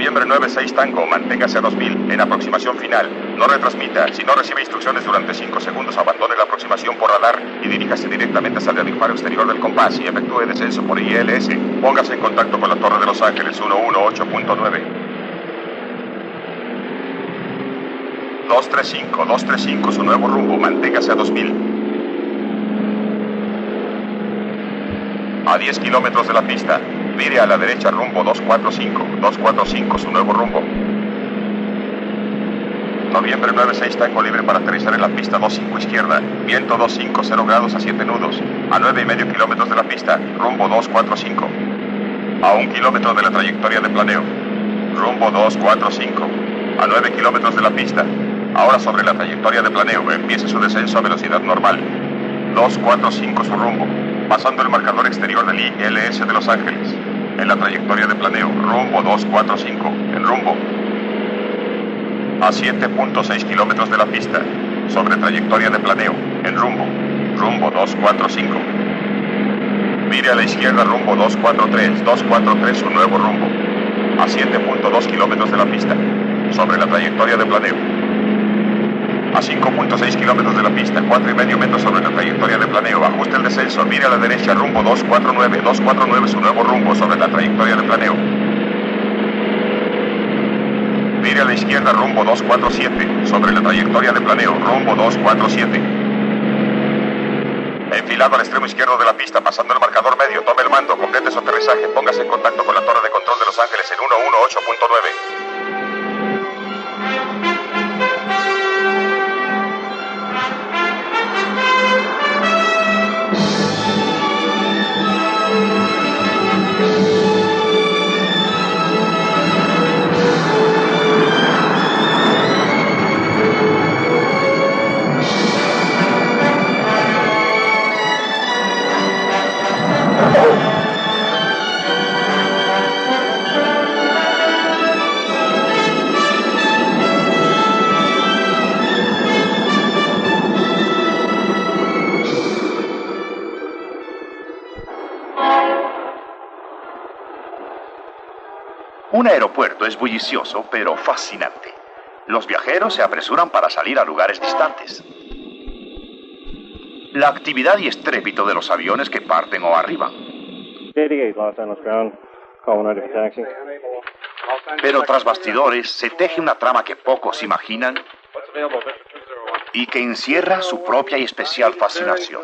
Noviembre 96 Tango, manténgase a 2000 en aproximación final. No retransmita. Si no recibe instrucciones durante 5 segundos, abandone la aproximación por radar y diríjase directamente hacia el disparo exterior del compás y efectúe descenso por ILS. Póngase en contacto con la Torre de Los Ángeles 118.9. 235, su nuevo rumbo, manténgase a 2000. A 10 kilómetros de la pista, vire a la derecha rumbo 245, su nuevo rumbo. Noviembre 96 Tango libre para aterrizar en la pista 25 izquierda, viento 250 grados a 7 nudos, a 9,5 kilómetros de la pista, rumbo 245. A 1 kilómetro de la trayectoria de planeo, rumbo 245, a 9 kilómetros de la pista. Ahora sobre la trayectoria de planeo, empiece su descenso a velocidad normal. 245 su rumbo, pasando el marcador exterior del ILS de Los Ángeles. En la trayectoria de planeo, rumbo 245, en rumbo. A 7.6 kilómetros de la pista, sobre trayectoria de planeo, en rumbo 245. Mire a la izquierda rumbo 243 su nuevo rumbo. A 7.2 kilómetros de la pista, sobre la trayectoria de planeo. A 5.6 kilómetros de la pista, 4,5 metros sobre la trayectoria de planeo. Ajuste el descenso, mire a la derecha rumbo 249 su nuevo rumbo sobre la trayectoria de planeo. Mire a la izquierda rumbo 247 sobre la trayectoria de planeo, rumbo 247. Enfilado al extremo izquierdo de la pista, pasando el marcador medio, tome el mando, complete su aterrizaje, póngase en contacto con la torre de control de Los Ángeles en 118.9. Un aeropuerto es bullicioso, pero fascinante. Los viajeros se apresuran para salir a lugares distantes. La actividad y estrépito de los aviones que parten o arriban. Pero tras bastidores se teje una trama que pocos imaginan y que encierra su propia y especial fascinación.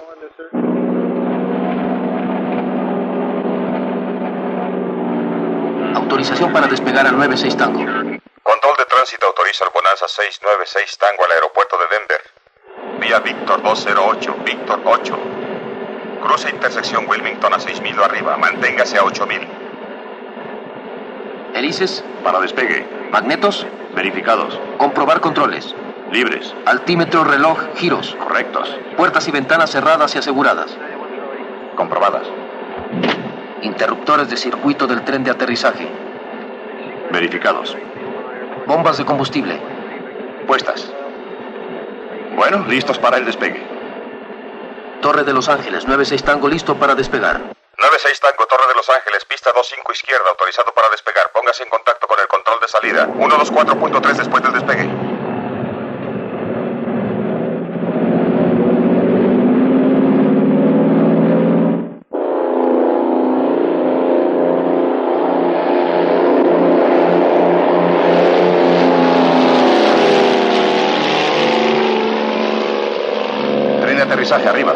Autorización para despegar al 96 Tango. Control de tránsito autoriza al Bonanza 696 Tango al aeropuerto de Denver. Vía Víctor 208, Víctor 8. Cruce intersección Wilmington a 6,000 arriba, manténgase a 8,000. Hélices. Para despegue. Magnetos. Verificados. Comprobar controles. Libres. Altímetro, reloj, giros. Correctos. Puertas y ventanas cerradas y aseguradas. Comprobadas. Interruptores de circuito del tren de aterrizaje. Verificados. Bombas de combustible. Puestas. Bueno, listos para el despegue. Torre de Los Ángeles, 96 Tango, listo para despegar. 96 Tango, Torre de Los Ángeles, pista 25 izquierda, autorizado para despegar. Póngase en contacto con el control de salida. 124.3 después del despegue. Aterrizaje arriba.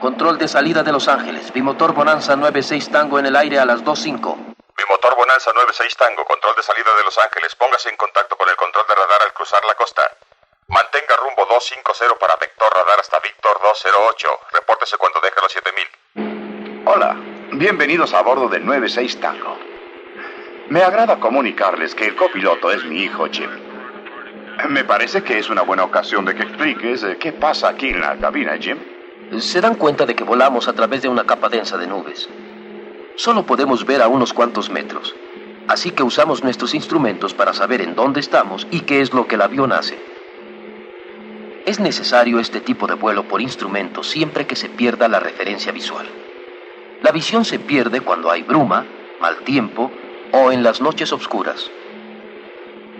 Control de salida de Los Ángeles. Bimotor Bonanza 96 Tango en el aire a las 2:05. Bimotor Bonanza 96 Tango, control de salida de Los Ángeles. Póngase en contacto con el control de radar al cruzar la costa. Mantenga rumbo 250 para vector radar hasta Víctor 208. Repórtese cuando deje los 7,000. Hola, bienvenidos a bordo del 96 Tango. Me agrada comunicarles que el copiloto es mi hijo Jim. Me parece que es una buena ocasión de que expliques qué pasa aquí en la cabina, Jim. Se dan cuenta de que volamos a través de una capa densa de nubes. Solo podemos ver a unos cuantos metros. Así que usamos nuestros instrumentos para saber en dónde estamos y qué es lo que el avión hace. Es necesario este tipo de vuelo por instrumento siempre que se pierda la referencia visual. La visión se pierde cuando hay bruma, mal tiempo o en las noches oscuras.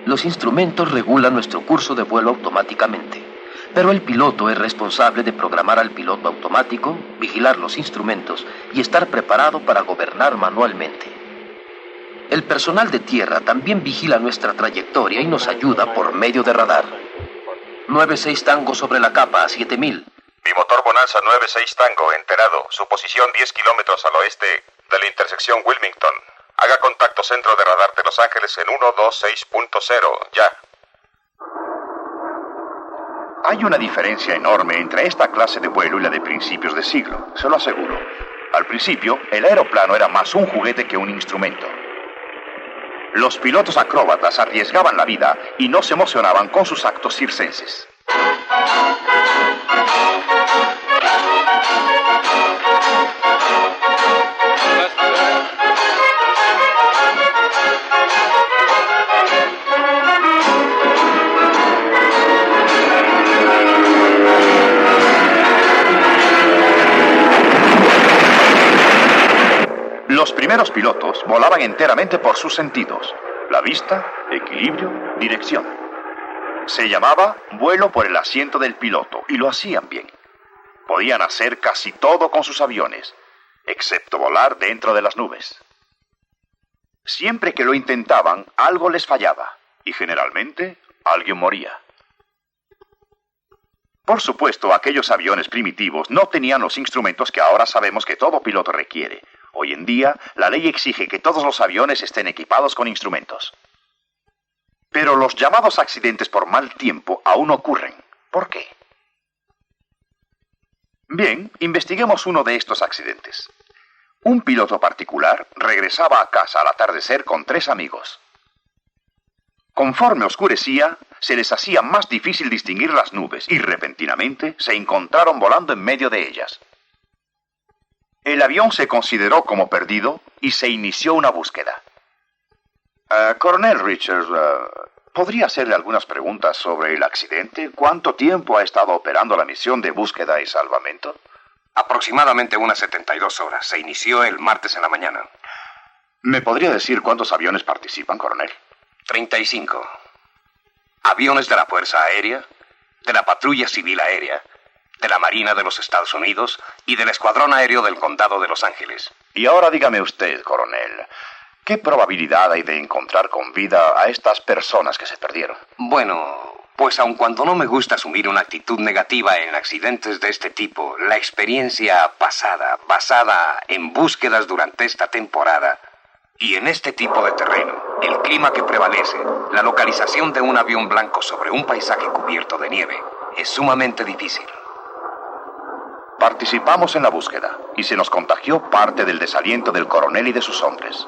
Los instrumentos regulan nuestro curso de vuelo automáticamente, pero el piloto es responsable de programar al piloto automático, vigilar los instrumentos y estar preparado para gobernar manualmente. El personal de tierra también vigila nuestra trayectoria y nos ayuda por medio de radar. 96 Tango sobre la capa a 7000. Bimotor Bonanza 96 Tango, enterado. Su posición 10 kilómetros al oeste de la intersección Wilmington. Haga contacto centro de radar de Los Ángeles en 126.0, ya. Hay una diferencia enorme entre esta clase de vuelo y la de principios de siglo, se lo aseguro. Al principio, el aeroplano era más un juguete que un instrumento. Los pilotos acróbatas arriesgaban la vida y no se emocionaban con sus actos circenses. Los primeros pilotos volaban enteramente por sus sentidos: la vista, equilibrio, dirección. Se llamaba vuelo por el asiento del piloto y lo hacían bien. Podían hacer casi todo con sus aviones, excepto volar dentro de las nubes. Siempre que lo intentaban, algo les fallaba y generalmente alguien moría. Por supuesto, aquellos aviones primitivos no tenían los instrumentos que ahora sabemos que todo piloto requiere. Hoy en día, la ley exige que todos los aviones estén equipados con instrumentos. Pero los llamados accidentes por mal tiempo aún ocurren. ¿Por qué? Bien, investiguemos uno de estos accidentes. Un piloto particular regresaba a casa al atardecer con 3 amigos. Conforme oscurecía, se les hacía más difícil distinguir las nubes y repentinamente se encontraron volando en medio de ellas. El avión se consideró como perdido y se inició una búsqueda. Coronel Richards, ¿podría hacerle algunas preguntas sobre el accidente? ¿Cuánto tiempo ha estado operando la misión de búsqueda y salvamento? Aproximadamente unas 72 horas. Se inició el martes en la mañana. ¿Me podría decir cuántos aviones participan, coronel? 35. Aviones de la Fuerza Aérea, de la Patrulla Civil Aérea, de la Marina de los Estados Unidos y del Escuadrón Aéreo del Condado de Los Ángeles. Y ahora dígame usted, coronel, ¿qué probabilidad hay de encontrar con vida a estas personas que se perdieron? Bueno, pues aun cuando no me gusta asumir una actitud negativa en accidentes de este tipo, la experiencia pasada, basada en búsquedas durante esta temporada, y en este tipo de terreno, el clima que prevalece, la localización de un avión blanco sobre un paisaje cubierto de nieve, es sumamente difícil. Participamos en la búsqueda y se nos contagió parte del desaliento del coronel y de sus hombres.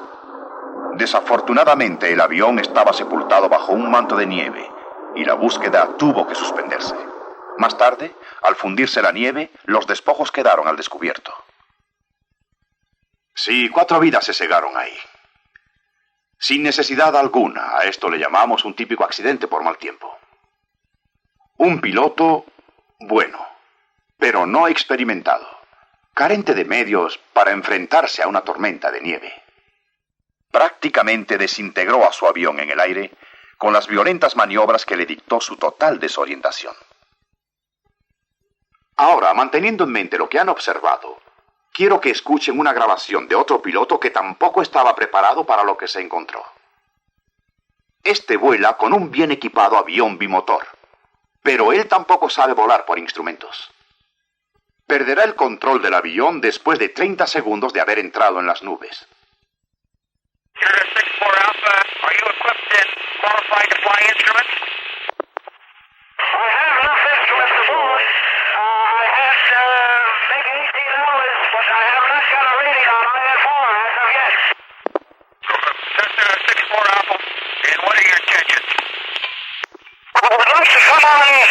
Desafortunadamente, el avión estaba sepultado bajo un manto de nieve y la búsqueda tuvo que suspenderse. Más tarde, al fundirse la nieve, los despojos quedaron al descubierto. Sí, 4 vidas se cegaron ahí. Sin necesidad alguna, a esto le llamamos un típico accidente por mal tiempo. Un piloto bueno, pero no experimentado, carente de medios para enfrentarse a una tormenta de nieve. Prácticamente desintegró a su avión en el aire con las violentas maniobras que le dictó su total desorientación. Ahora, manteniendo en mente lo que han observado, quiero que escuchen una grabación de otro piloto que tampoco estaba preparado para lo que se encontró. Este vuela con un bien equipado avión bimotor, pero él tampoco sabe volar por instrumentos. Perderá el control del avión después de 30 segundos de haber entrado en las nubes. Here to 64 Alpha, are you equipped and qualified to fly instruments? I have enough instruments to fly. I had maybe 18 hours, but I have not got a reading on IFR as of yet. Cessna 64 Alpha, and what are your intentions? I would like to come on in.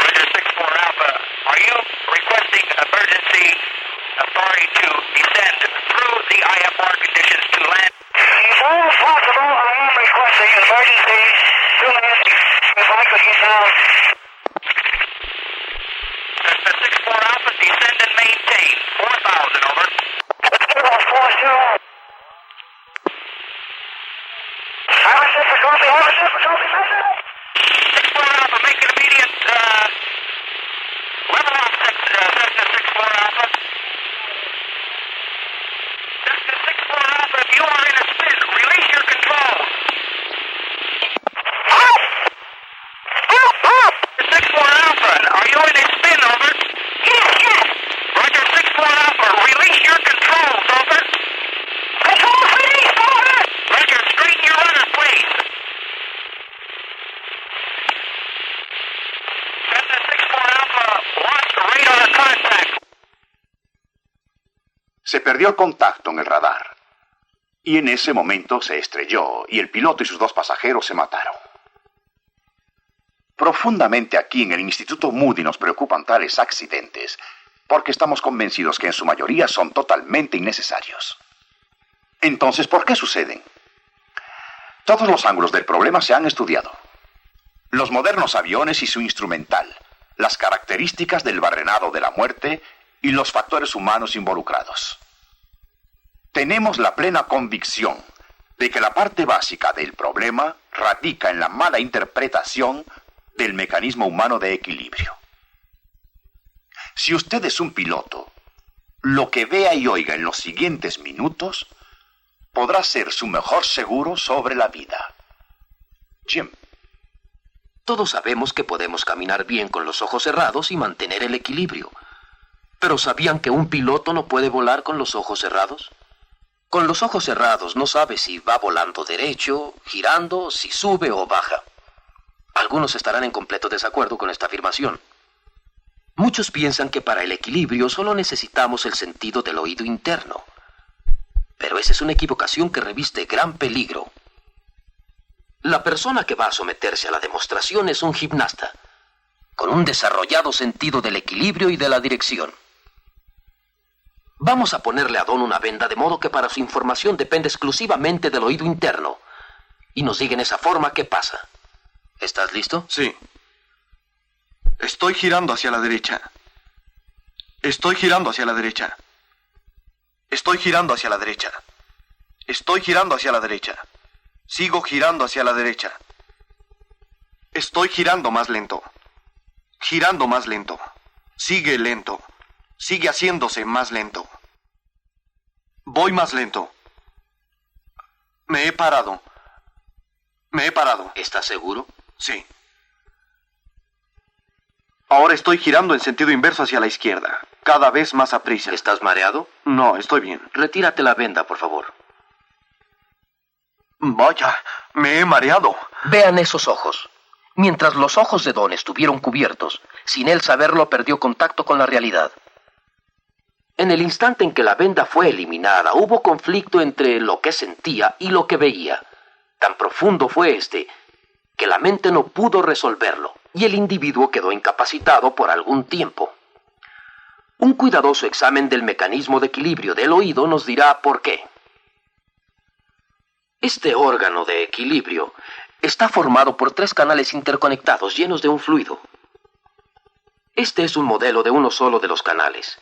Roger 64 Alpha, are you requesting emergency authority to descend through the IFR conditions to land? If all possible, I am requesting emergency to land if I could get down. 6-4 Alpha, make an immediate level off Cessna 6-4 Alpha. Cessna 6-4 Alpha, if you are in a spin, release your controls. 6-4 Alpha, are you in a spin, over? Yes. Roger, 6-4 Alpha, release your controls, over. Controls released, over. Roger, straighten your rudder, please. Cessna 6-4 Alpha, lost radar contact. Se perdió el contacto en el radar. Y en ese momento se estrelló y el piloto y sus 2 pasajeros se mataron. Profundamente aquí en el Instituto Moody nos preocupan tales accidentes porque estamos convencidos que en su mayoría son totalmente innecesarios. Entonces, ¿por qué suceden? Todos los ángulos del problema se han estudiado. Los modernos aviones y su instrumental, las características del barrenado de la muerte y los factores humanos involucrados. Tenemos la plena convicción de que la parte básica del problema radica en la mala interpretación del mecanismo humano de equilibrio. Si usted es un piloto, lo que vea y oiga en los siguientes minutos podrá ser su mejor seguro sobre la vida. Jim. Todos sabemos que podemos caminar bien con los ojos cerrados y mantener el equilibrio. ¿Pero sabían que un piloto no puede volar con los ojos cerrados? Con los ojos cerrados no sabe si va volando derecho, girando, si sube o baja. Algunos estarán en completo desacuerdo con esta afirmación. Muchos piensan que para el equilibrio solo necesitamos el sentido del oído interno. Pero esa es una equivocación que reviste gran peligro. La persona que va a someterse a la demostración es un gimnasta, con un desarrollado sentido del equilibrio y de la dirección. Vamos a ponerle a Don una venda de modo que para su información depende exclusivamente del oído interno. Y nos diga en esa forma qué pasa. ¿Estás listo? Sí. Estoy girando hacia la derecha. Estoy girando hacia la derecha. Estoy girando hacia la derecha. Estoy girando hacia la derecha. Sigo girando hacia la derecha. Estoy girando más lento. Girando más lento. Sigue lento. Sigue haciéndose más lento. Voy más lento. Me he parado. Me he parado. ¿Estás seguro? Sí. Ahora estoy girando en sentido inverso hacia la izquierda. Cada vez más aprisa. ¿Estás mareado? No, estoy bien. Retírate la venda, por favor. Vaya, me he mareado. Vean esos ojos. Mientras los ojos de Don estuvieron cubiertos, sin él saberlo, perdió contacto con la realidad. En el instante en que la venda fue eliminada, hubo conflicto entre lo que sentía y lo que veía. Tan profundo fue que la mente no pudo resolverlo, y el individuo quedó incapacitado por algún tiempo. Un cuidadoso examen del mecanismo de equilibrio del oído nos dirá por qué. Este órgano de equilibrio está formado por 3 canales interconectados llenos de un fluido. Este es un modelo de uno solo de los canales.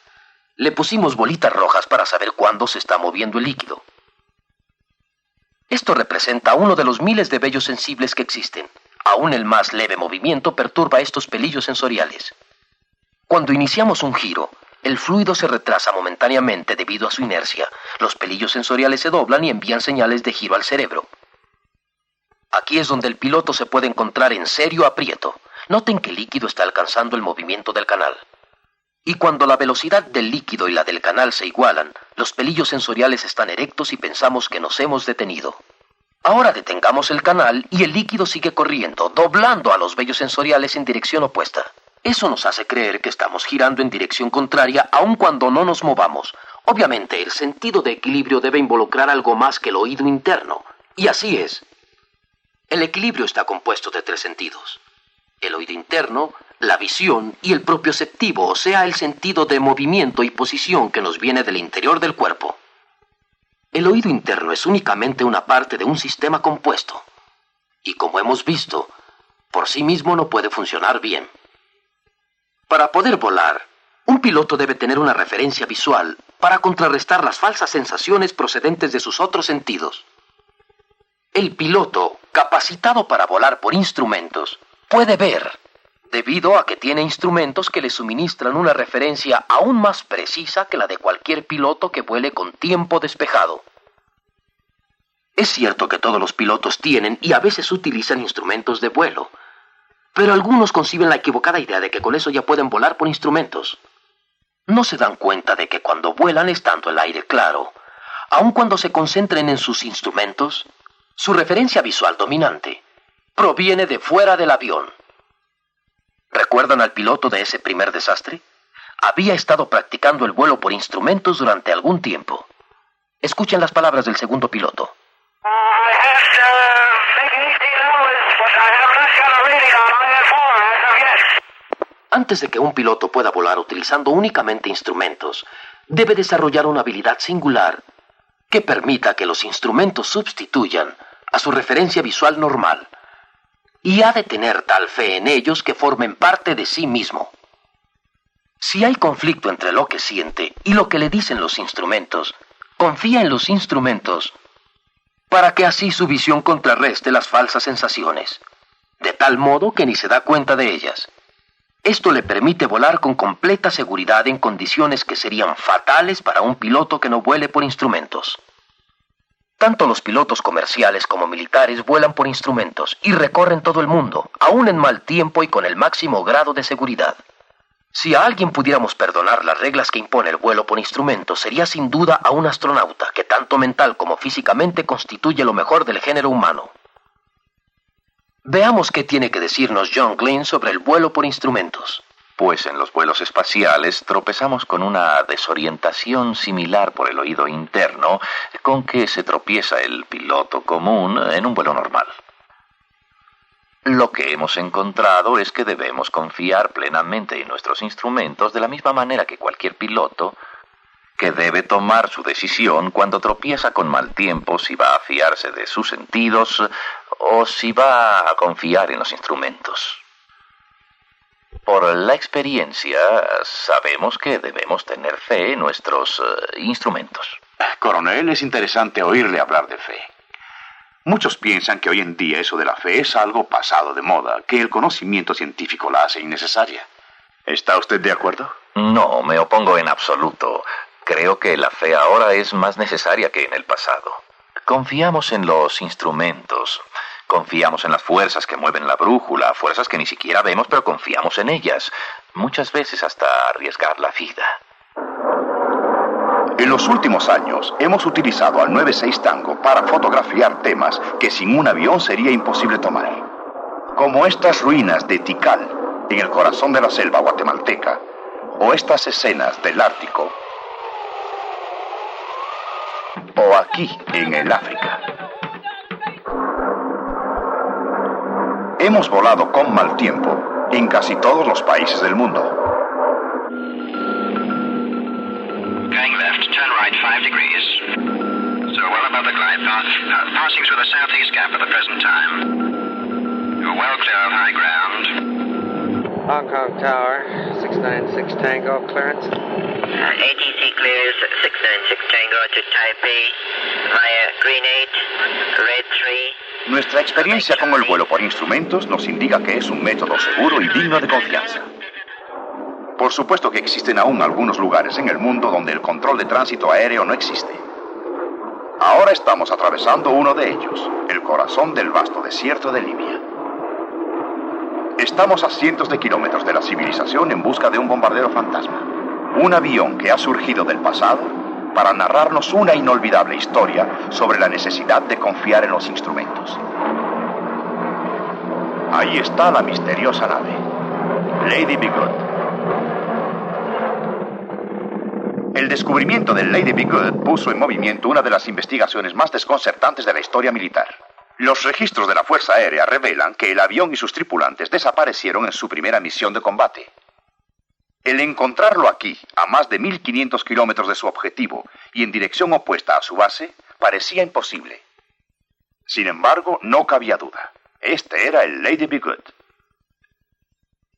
Le pusimos bolitas rojas para saber cuándo se está moviendo el líquido. Esto representa uno de los miles de vellos sensibles que existen. Aún el más leve movimiento perturba estos pelillos sensoriales. Cuando iniciamos un giro, el fluido se retrasa momentáneamente debido a su inercia. Los pelillos sensoriales se doblan y envían señales de giro al cerebro. Aquí es donde el piloto se puede encontrar en serio aprieto. Noten que el líquido está alcanzando el movimiento del canal. Y cuando la velocidad del líquido y la del canal se igualan, los pelillos sensoriales están erectos y pensamos que nos hemos detenido. Ahora detengamos el canal y el líquido sigue corriendo, doblando a los vellos sensoriales en dirección opuesta. Eso nos hace creer que estamos girando en dirección contraria aun cuando no nos movamos. Obviamente, el sentido de equilibrio debe involucrar algo más que el oído interno. Y así es. El equilibrio está compuesto de 3 sentidos. El oído interno, la visión y el propioceptivo, o sea, el sentido de movimiento y posición que nos viene del interior del cuerpo. El oído interno es únicamente una parte de un sistema compuesto. Y como hemos visto, por sí mismo no puede funcionar bien. Para poder volar, un piloto debe tener una referencia visual para contrarrestar las falsas sensaciones procedentes de sus otros sentidos. El piloto, capacitado para volar por instrumentos, puede ver, debido a que tiene instrumentos que le suministran una referencia aún más precisa que la de cualquier piloto que vuele con tiempo despejado. Es cierto que todos los pilotos tienen y a veces utilizan instrumentos de vuelo, pero algunos conciben la equivocada idea de que con eso ya pueden volar por instrumentos. No se dan cuenta de que cuando vuelan estando el aire claro, aun cuando se concentren en sus instrumentos, su referencia visual dominante proviene de fuera del avión. ¿Recuerdan al piloto de ese primer desastre? Había estado practicando el vuelo por instrumentos durante algún tiempo. Escuchen las palabras del segundo piloto. Antes de que un piloto pueda volar utilizando únicamente instrumentos, debe desarrollar una habilidad singular que permita que los instrumentos sustituyan a su referencia visual normal. Y ha de tener tal fe en ellos que formen parte de sí mismo. Si hay conflicto entre lo que siente y lo que le dicen los instrumentos, confía en los instrumentos para que así su visión contrarreste las falsas sensaciones, de tal modo que ni se da cuenta de ellas. Esto le permite volar con completa seguridad en condiciones que serían fatales para un piloto que no vuele por instrumentos. Tanto los pilotos comerciales como militares vuelan por instrumentos y recorren todo el mundo, aún en mal tiempo y con el máximo grado de seguridad. Si a alguien pudiéramos perdonar las reglas que impone el vuelo por instrumentos, sería sin duda a un astronauta que tanto mental como físicamente constituye lo mejor del género humano. Veamos qué tiene que decirnos John Glenn sobre el vuelo por instrumentos. Pues en los vuelos espaciales tropezamos con una desorientación similar por el oído interno con que se tropieza el piloto común en un vuelo normal. Lo que hemos encontrado es que debemos confiar plenamente en nuestros instrumentos de la misma manera que cualquier piloto que debe tomar su decisión cuando tropieza con mal tiempo si va a fiarse de sus sentidos o si va a confiar en los instrumentos. Por la experiencia, sabemos que debemos tener fe en nuestros instrumentos. Coronel, es interesante oírle hablar de fe. Muchos piensan que hoy en día eso de la fe es algo pasado de moda, que el conocimiento científico la hace innecesaria. ¿Está usted de acuerdo? No, me opongo en absoluto. Creo que la fe ahora es más necesaria que en el pasado. Confiamos en los instrumentos. Confiamos en las fuerzas que mueven la brújula, fuerzas que ni siquiera vemos, pero confiamos en ellas. Muchas veces hasta arriesgar la vida. En los últimos años hemos utilizado al 96 Tango para fotografiar temas que sin un avión sería imposible tomar. Como estas ruinas de Tikal, en el corazón de la selva guatemalteca, o estas escenas del Ártico, o aquí, en el África. Hemos volado con mal tiempo en casi todos los países del mundo. Going left, turn right 5 degrees. So well above the glide path, passing through the southeast gap at the present time. You're well clear of high ground. Hong Kong Tower, 696 Tango, clearance. ATC clears 696 Tango to Taipei via Green 8, Red 3. Nuestra experiencia con el vuelo por instrumentos nos indica que es un método seguro y digno de confianza. Por supuesto que existen aún algunos lugares en el mundo donde el control de tránsito aéreo no existe. Ahora estamos atravesando uno de ellos, el corazón del vasto desierto de Libia. Estamos a cientos de kilómetros de la civilización en busca de un bombardero fantasma. Un avión que ha surgido del pasado para narrarnos una inolvidable historia sobre la necesidad de confiar en los instrumentos. Ahí está la misteriosa nave, Lady Be Good. El descubrimiento del Lady Be Good puso en movimiento una de las investigaciones más desconcertantes de la historia militar. Los registros de la Fuerza Aérea revelan que el avión y sus tripulantes desaparecieron en su primera misión de combate. El encontrarlo aquí, a más de 1.500 kilómetros de su objetivo y en dirección opuesta a su base, parecía imposible. Sin embargo, no cabía duda. Este era el Lady Be Good.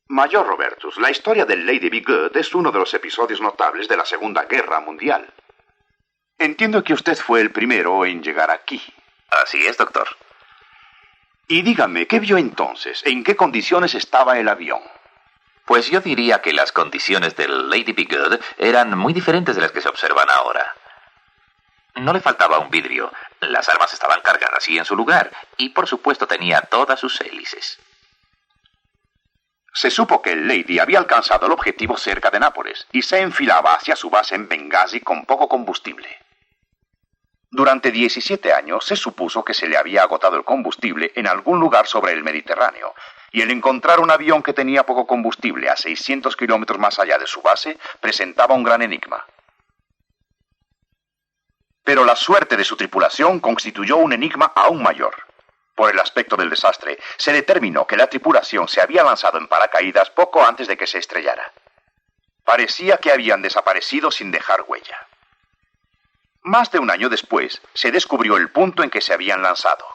Mayor Robertus, la historia del Lady Be Good es uno de los episodios notables de la Segunda Guerra Mundial. Entiendo que usted fue el primero en llegar aquí. Así es, doctor. Y dígame, ¿qué vio entonces? ¿En qué condiciones estaba el avión? Pues yo diría que las condiciones del Lady Be Good eran muy diferentes de las que se observan ahora. No le faltaba un vidrio, las armas estaban cargadas y en su lugar, y por supuesto tenía todas sus hélices. Se supo que el Lady había alcanzado el objetivo cerca de Nápoles y se enfilaba hacia su base en Bengasi con poco combustible. Durante 17 años se supuso que se le había agotado el combustible en algún lugar sobre el Mediterráneo, y el encontrar un avión que tenía poco combustible a 600 kilómetros más allá de su base presentaba un gran enigma. Pero la suerte de su tripulación constituyó un enigma aún mayor. Por el aspecto del desastre, se determinó que la tripulación se había lanzado en paracaídas poco antes de que se estrellara. Parecía que habían desaparecido sin dejar huella. Más de un año después, se descubrió el punto en que se habían lanzado.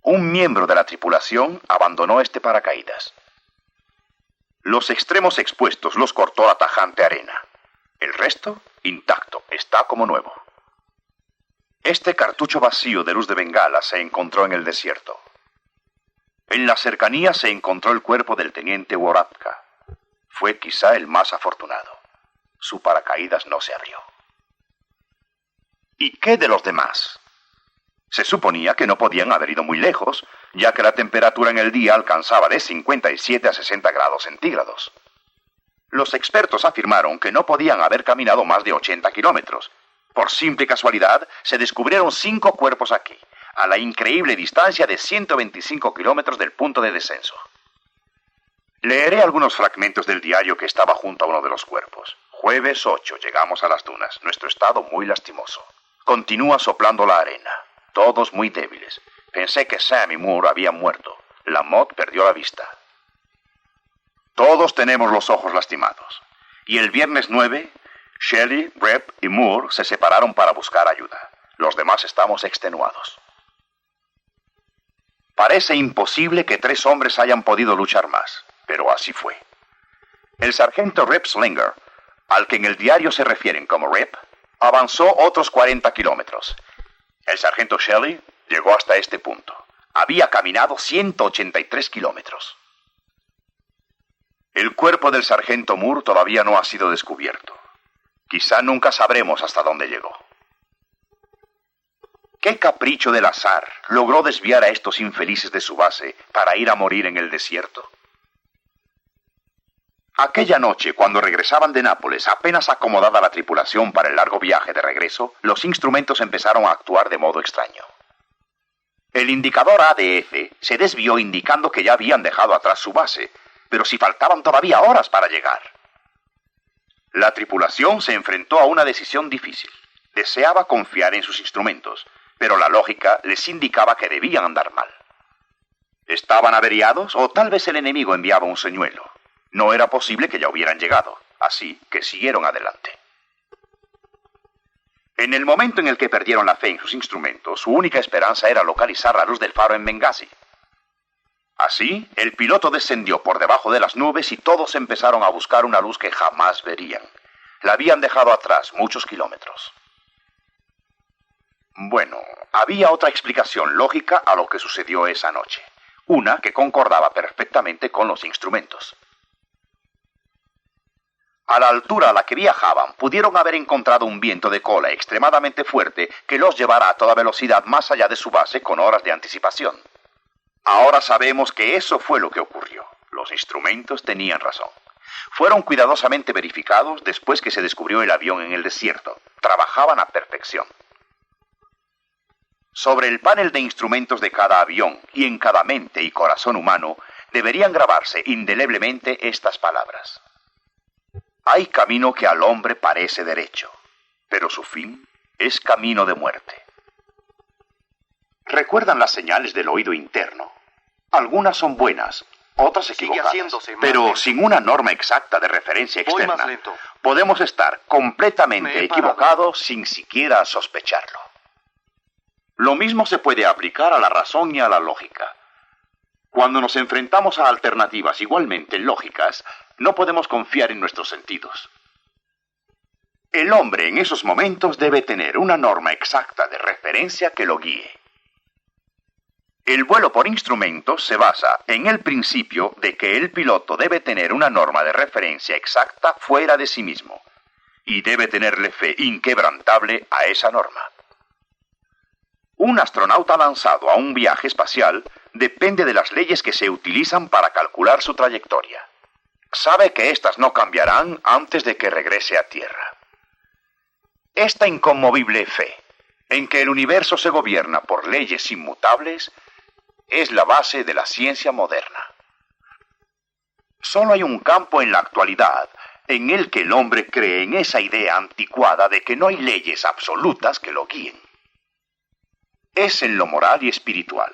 Un miembro de la tripulación abandonó este paracaídas. Los extremos expuestos los cortó la tajante arena. El resto, intacto, está como nuevo. Este cartucho vacío de luz de bengala se encontró en el desierto. En la cercanía se encontró el cuerpo del teniente Woratka. Fue quizá el más afortunado. Su paracaídas no se abrió. ¿Y qué de los demás? Se suponía que no podían haber ido muy lejos, ya que la temperatura en el día alcanzaba de 57 a 60 grados centígrados. Los expertos afirmaron que no podían haber caminado más de 80 kilómetros. Por simple casualidad, se descubrieron 5 cuerpos aquí, a la increíble distancia de 125 kilómetros del punto de descenso. Leeré algunos fragmentos del diario que estaba junto a uno de los cuerpos. Jueves 8, llegamos a las dunas. Nuestro estado muy lastimoso. Continúa soplando la arena. Todos muy débiles. Pensé que Sam y Moore habían muerto. Lamotte perdió la vista. Todos tenemos los ojos lastimados. Y el viernes 9... Shelley, Rep y Moore se separaron para buscar ayuda. Los demás estamos extenuados. Parece imposible que 3 hombres hayan podido luchar más, pero así fue. El sargento Rep Slinger, al que en el diario se refieren como Rep, avanzó otros 40 kilómetros. El sargento Shelley llegó hasta este punto. Había caminado 183 kilómetros. El cuerpo del sargento Moore todavía no ha sido descubierto. Quizá nunca sabremos hasta dónde llegó. ¿Qué capricho del azar logró desviar a estos infelices de su base para ir a morir en el desierto? Aquella noche, cuando regresaban de Nápoles, apenas acomodada la tripulación para el largo viaje de regreso, los instrumentos empezaron a actuar de modo extraño. El indicador ADF se desvió indicando que ya habían dejado atrás su base, pero si faltaban todavía horas para llegar. La tripulación se enfrentó a una decisión difícil. Deseaba confiar en sus instrumentos, pero la lógica les indicaba que debían andar mal. ¿Estaban averiados o tal vez el enemigo enviaba un señuelo? No era posible que ya hubieran llegado, así que siguieron adelante. En el momento en el que perdieron la fe en sus instrumentos, su única esperanza era localizar la luz del faro en Bengasi. Así, el piloto descendió por debajo de las nubes y todos empezaron a buscar una luz que jamás verían. La habían dejado atrás muchos kilómetros. Bueno, había otra explicación lógica a lo que sucedió esa noche. Una que concordaba perfectamente con los instrumentos. A la altura a la que viajaban, pudieron haber encontrado un viento de cola extremadamente fuerte que los llevara a toda velocidad más allá de su base con horas de anticipación. Ahora sabemos que eso fue lo que ocurrió. Los instrumentos tenían razón. Fueron cuidadosamente verificados después que se descubrió el avión en el desierto. Trabajaban a perfección. Sobre el panel de instrumentos de cada avión y en cada mente y corazón humano deberían grabarse indeleblemente estas palabras. Hay camino que al hombre parece derecho, pero su fin es camino de muerte. ¿Recuerdan las señales del oído interno? Algunas son buenas, otras equivocadas. Pero sin una norma exacta de referencia externa, podemos estar completamente equivocados sin siquiera sospecharlo. Lo mismo se puede aplicar a la razón y a la lógica. Cuando nos enfrentamos a alternativas igualmente lógicas, no podemos confiar en nuestros sentidos. El hombre en esos momentos debe tener una norma exacta de referencia que lo guíe. El vuelo por instrumentos se basa en el principio de que el piloto debe tener una norma de referencia exacta fuera de sí mismo y debe tenerle fe inquebrantable a esa norma. Un astronauta lanzado a un viaje espacial depende de las leyes que se utilizan para calcular su trayectoria. Sabe que éstas no cambiarán antes de que regrese a Tierra. Esta inconmovible fe en que el universo se gobierna por leyes inmutables es la base de la ciencia moderna. Solo hay un campo en la actualidad en el que el hombre cree en esa idea anticuada de que no hay leyes absolutas que lo guíen. Es en lo moral y espiritual.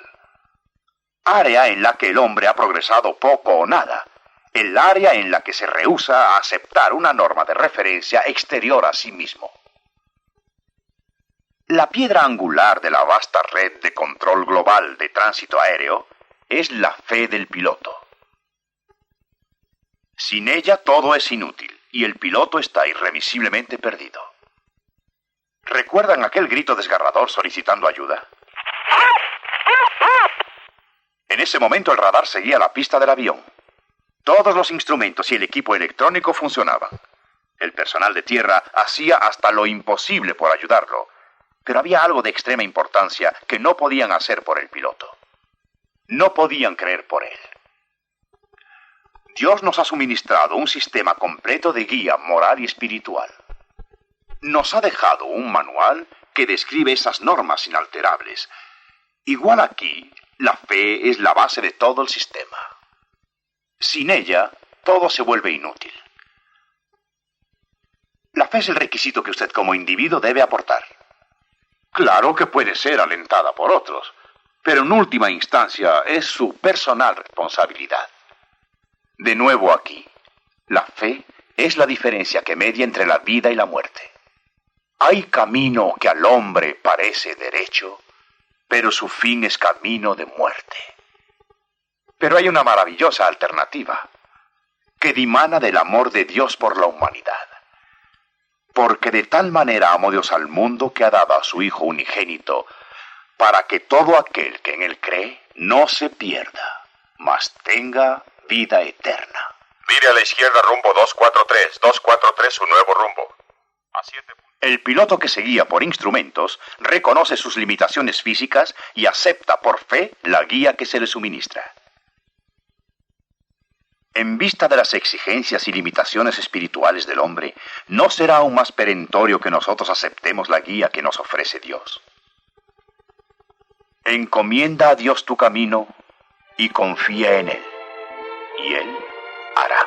Área en la que el hombre ha progresado poco o nada. El área en la que se rehúsa a aceptar una norma de referencia exterior a sí mismo. La piedra angular de la vasta red de control global de tránsito aéreo es la fe del piloto. Sin ella todo es inútil y el piloto está irremisiblemente perdido. ¿Recuerdan aquel grito desgarrador solicitando ayuda? En ese momento el radar seguía la pista del avión. Todos los instrumentos y el equipo electrónico funcionaban. El personal de tierra hacía hasta lo imposible por ayudarlo, pero había algo de extrema importancia que no podían hacer por el piloto. No podían creer por él. Dios nos ha suministrado un sistema completo de guía moral y espiritual. Nos ha dejado un manual que describe esas normas inalterables. Igual aquí, la fe es la base de todo el sistema. Sin ella, todo se vuelve inútil. La fe es el requisito que usted como individuo debe aportar. Claro que puede ser alentada por otros, pero en última instancia es su personal responsabilidad. De nuevo aquí, la fe es la diferencia que media entre la vida y la muerte. Hay camino que al hombre parece derecho, pero su fin es camino de muerte. Pero hay una maravillosa alternativa, que dimana del amor de Dios por la humanidad. Porque de tal manera amó Dios al mundo que ha dado a su Hijo unigénito, para que todo aquel que en él cree no se pierda, mas tenga vida eterna. Vire a la izquierda rumbo 243, 243 su nuevo rumbo. A 7. El piloto que seguía por instrumentos reconoce sus limitaciones físicas y acepta por fe la guía que se le suministra. En vista de las exigencias y limitaciones espirituales del hombre, ¿no será aún más perentorio que nosotros aceptemos la guía que nos ofrece Dios? Encomienda a Dios tu camino y confía en Él, y Él hará.